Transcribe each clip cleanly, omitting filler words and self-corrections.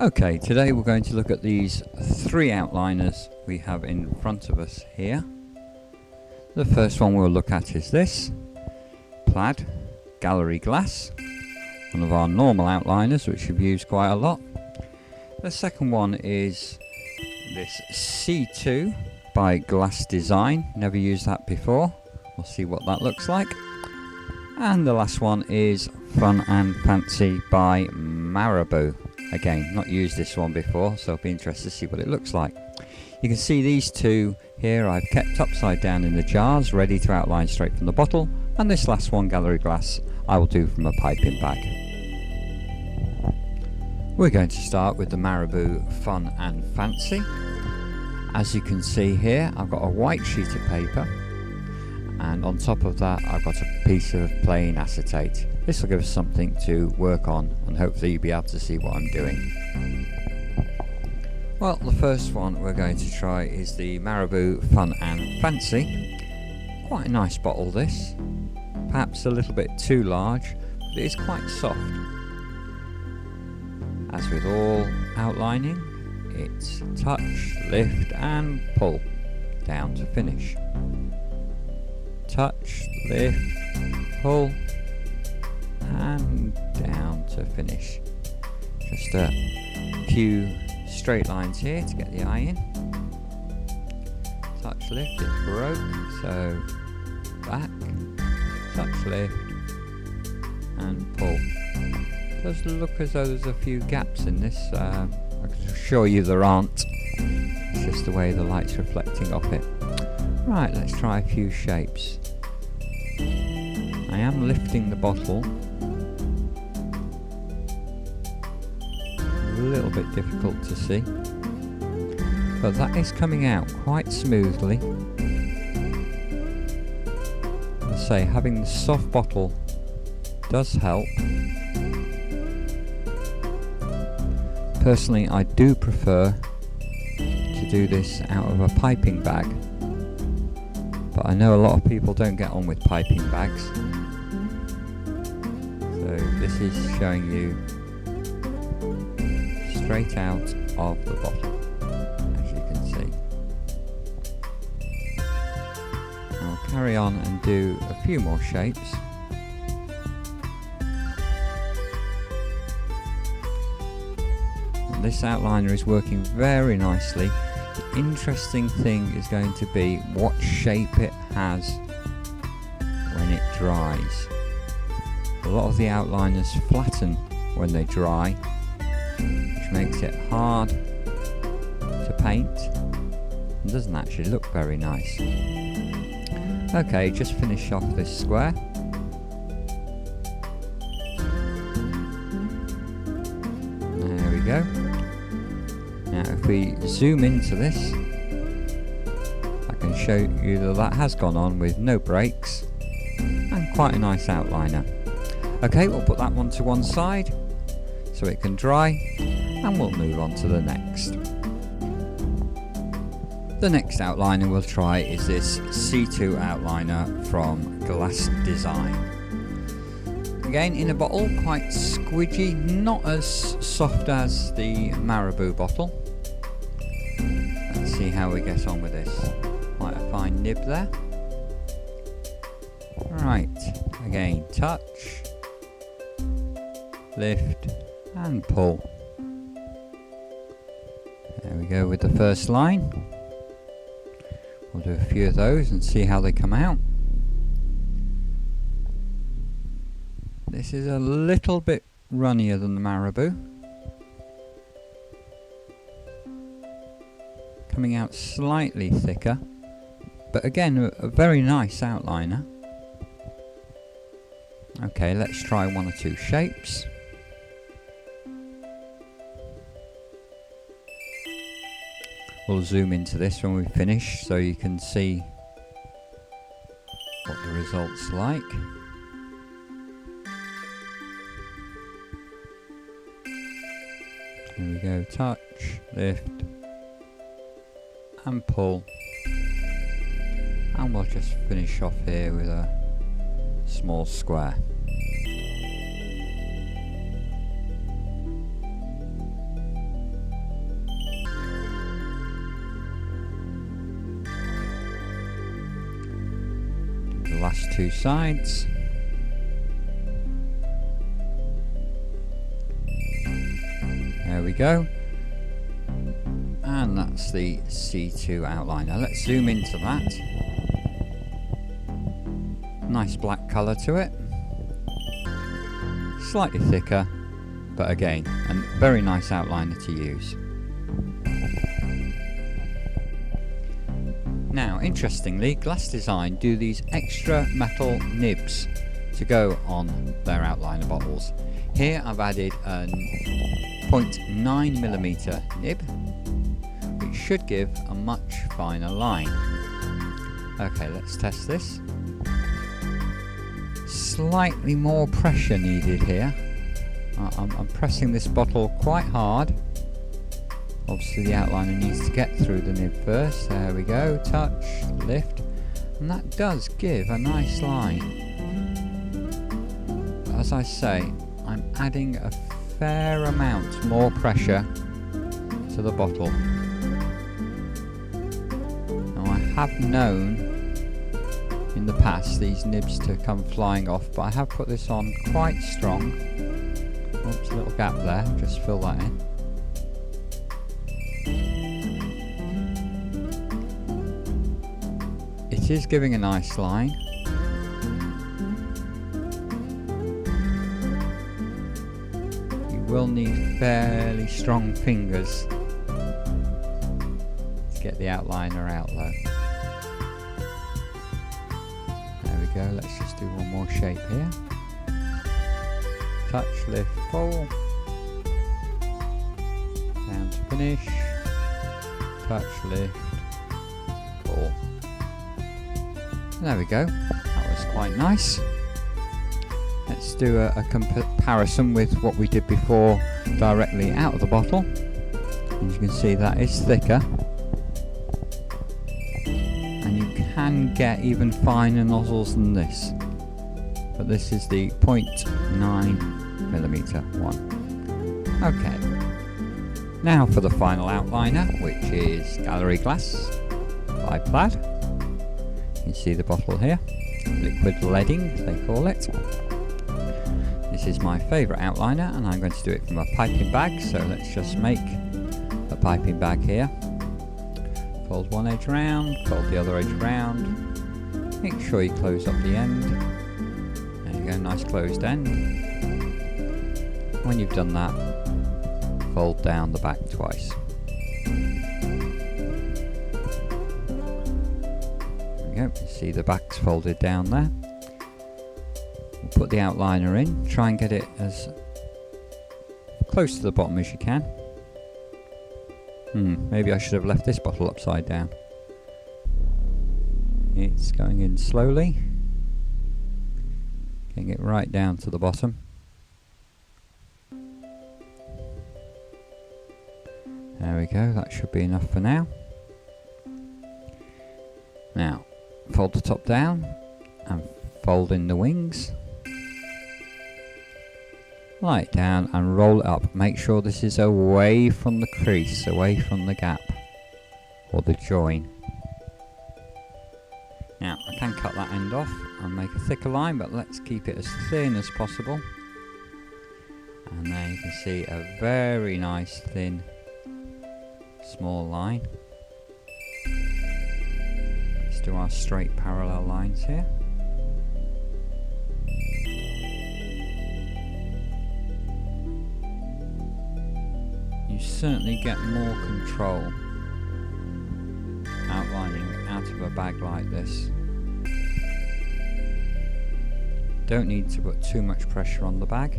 Okay, today we're going to look at these three outliners we have in front of us here. The first one we'll look at is this Plaid Gallery Glass, one of our normal outliners which we've used quite a lot. The second one is this C2 by Glas Design, never used that before, we'll see what that looks like. And the last one is Fun and Fancy by Marabu. Again, not used this one before, so I'll be interested to see what it looks like. You can see these two here I've kept upside down in the jars, ready to outline straight from the bottle, and this last one, Gallery Glass, I will do from a piping bag. We're going to start with the Marabu Fun and Fancy. As you can see here, I've got a white sheet of paper, and on top of that I've got a piece of plain acetate. This will give us something to work on, and hopefully you'll be able to see what I'm doing. Well, the first one we're going to try is the Marabu Fun and Fancy. Quite a nice bottle this, perhaps a little bit too large, but it is quite soft. As with all outlining, it's touch, lift and pull down to finish. Touch, lift, pull and down to finish. Just a few straight lines here to get the eye in. Touch, lift, it broke, so back, touch, lift and pull. It does look as though there's a few gaps in this, I can assure you there aren't, it's just the way the light's reflecting off it. Right, let's try a few shapes. I am lifting the bottle, a little bit difficult to see, but that is coming out quite smoothly. I say, having the soft bottle does help. Personally, I do prefer to do this out of a piping bag, but I know a lot of people don't get on with piping bags, so this is showing you straight out of the bottle, as you can see. I'll carry on and do a few more shapes. And this outliner is working very nicely. The interesting thing is going to be what shape it has when it dries. A lot of the outliners flatten when they dry, which makes it hard to paint and doesn't actually look very nice. Okay, just finish off this square. There we go. Now if we zoom into this, I can show you that that has gone on with no breaks and quite a nice outliner. Okay, we'll put that one to one side so it can dry, and we'll move on to the next. The next outliner we'll try is this C2 outliner from Glas Design. Again, in a bottle, quite squidgy, not as soft as the Marabu bottle. Let's see how we get on with this. Quite a fine nib there. Right, again, touch, lift and pull. There we go with the first line. We'll do a few of those and see how they come out. This is a little bit runnier than the Marabu. Coming out slightly thicker, but again a very nice outliner. Okay, let's try one or two shapes. We'll zoom into this when we finish so you can see what the result's like. Here we go, touch, lift and pull, and we'll just finish off here with a small square. last two sides. There we go. And that's the C2 outliner. Let's zoom into that. Nice black colour to it. Slightly thicker, but again, a very nice outliner to use. Now, interestingly, Glas Design do these extra metal nibs to go on their outliner bottles. Here I've added a 0.9mm nib, which should give a much finer line. Okay, let's test this. Slightly more pressure needed here. I'm pressing this bottle quite hard. Obviously the outliner needs to get through the nib first. There we go, touch, lift, and that does give a nice line. But as I say, I'm adding a fair amount more pressure to the bottle. Now I have known in the past these nibs to come flying off, but I have put this on quite strong. Oops, a little gap there, just fill that in. It is giving a nice line. You will need fairly strong fingers to get the outliner out though. There we go, let's just do one more shape here. Touch, lift, pull. Down to finish. Touch, lift, pull. There we go, that was quite nice. Let's do a comparison with what we did before directly out of the bottle. As you can see, that is thicker. And you can get even finer nozzles than this. But this is the 0.9mm one. Okay. Now for the final outliner, which is Gallery Glass by Plaid. You can see the bottle here, liquid leading they call it. This is my favourite outliner and I'm going to do it from a piping bag, so let's just make a piping bag here. Fold one edge round, fold the other edge round, make sure you close up the end. There you go, nice closed end. When you've done that, fold down the back twice. You see the back's folded down there. We'll put the outliner in, try and get it as close to the bottom as you can. Maybe I should have left this bottle upside down. It's going in slowly, getting it right down to the bottom. There we go, that should be enough for now. Now, fold the top down and fold in the wings. Lie it down and roll it up. Make sure this is away from the crease, away from the gap or the join. Now I can cut that end off and make a thicker line, but let's keep it as thin as possible. And there you can see a very nice thin small line. Let's do our straight parallel lines here. You certainly get more control outlining out of a bag like this. Don't need to put too much pressure on the bag.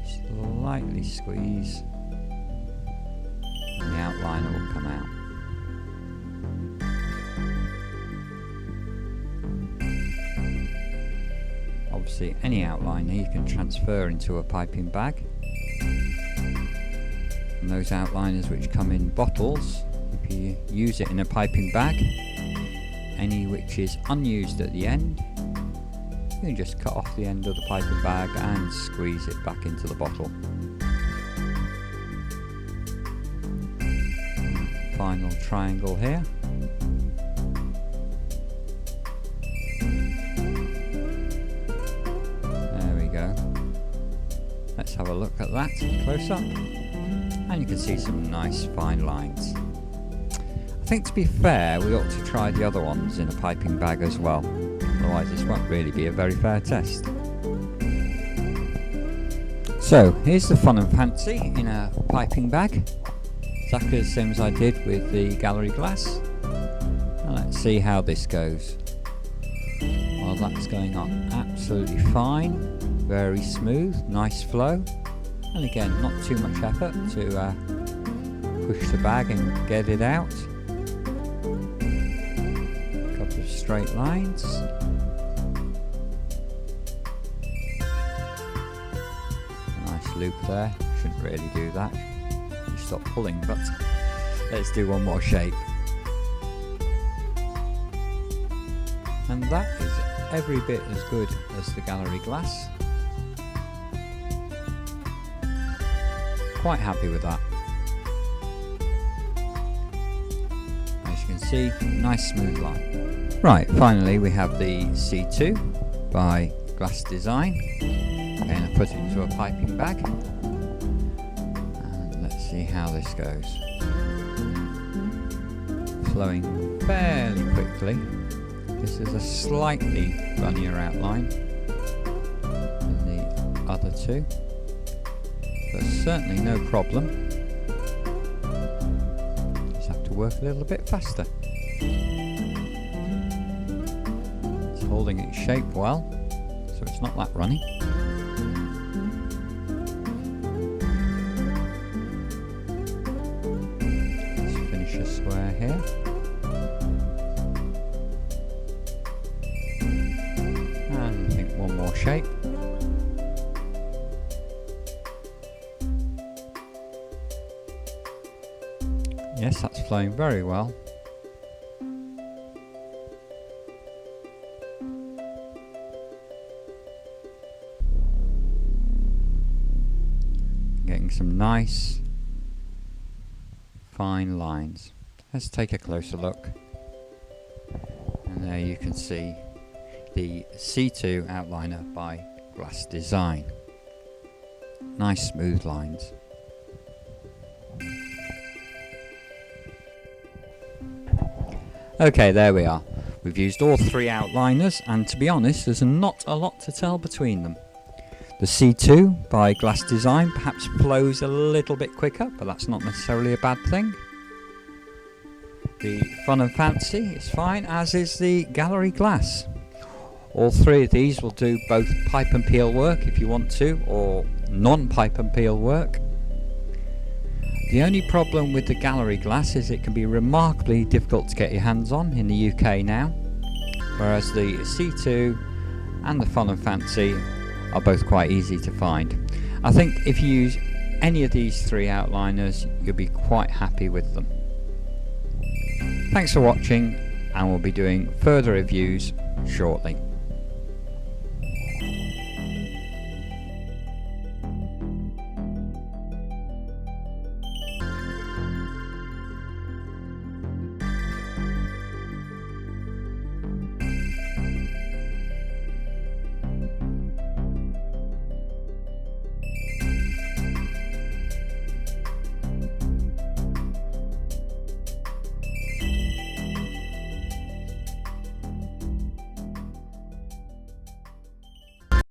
Just lightly squeeze and the outliner will come out. Obviously any outliner you can transfer into a piping bag, and those outliners which come in bottles, if you use it in a piping bag, any which is unused at the end, you can just cut off the end of the piping bag and squeeze it back into the bottle. final triangle here. There we go. Let's have a look at that close up, and you can see some nice fine lines. I think, to be fair, we ought to try the other ones in a piping bag as well, otherwise this won't really be a very fair test. So here's the Fun and Fancy in a piping bag, exactly the same as I did with the gallery glass. Now let's see how this goes. Well, that's going on absolutely fine, very smooth, nice flow, and again not too much effort to push the bag and get it out. A couple of straight lines. Loop there, shouldn't really do that, you stop pulling, but let's do one more shape. And that is every bit as good as the gallery glass. Quite happy with that. As you can see, nice smooth line. Right, finally we have the C2 by Glas Design. Again, I put it into a piping bag, and let's see how this goes. Flowing fairly quickly. This is a slightly runnier outline than the other two, but certainly no problem. Just have to work a little bit faster. It's holding its shape well, so it's not that runny. Square here. And I think one more shape. Yes, that's flowing very well. Getting some nice fine lines. Let's take a closer look, and there you can see the C2 outliner by Glas Design. Nice smooth lines. Okay, there we are. We've used all three outliners, and to be honest, there's not a lot to tell between them. The C2 by Glas Design perhaps flows a little bit quicker, but that's not necessarily a bad thing. The Fun and Fancy is fine, as is the gallery glass. All three of these will do both pipe and peel work if you want to, or non-pipe and peel work. The only problem with the gallery glass is it can be remarkably difficult to get your hands on in the UK now, whereas the C2 and the Fun and Fancy are both quite easy to find. I think if you use any of these three outliners, you'll be quite happy with them. Thanks for watching, and we'll be doing further reviews shortly.